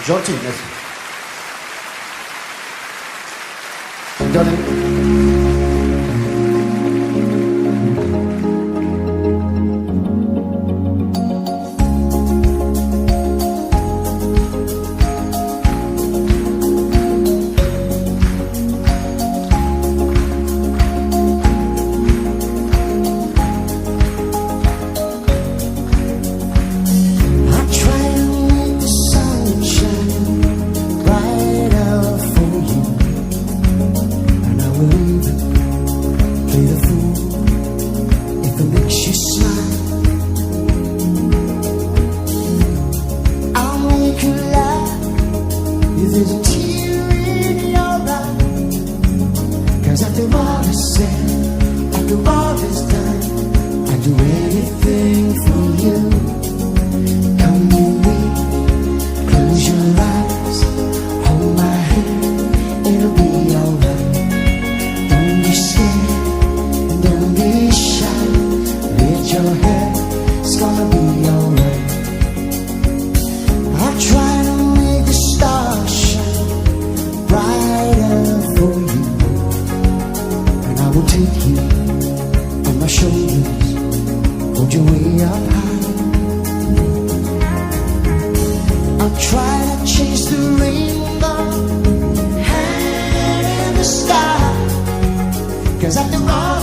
Gentil, merci. Donnez. There's a tear in your eye, 'cause after all is said, after all is done, I'd do anything for you. Come with me, close your eyes, hold my hand, it'll be alright. Don't be scared, don't be shy, lift your head, it's gonna be alright. I'll try to make the stars brighter for you, and I will take you on my shoulders, hold you way up high. I'll try to chase the rainbow high in the sky, 'cause after all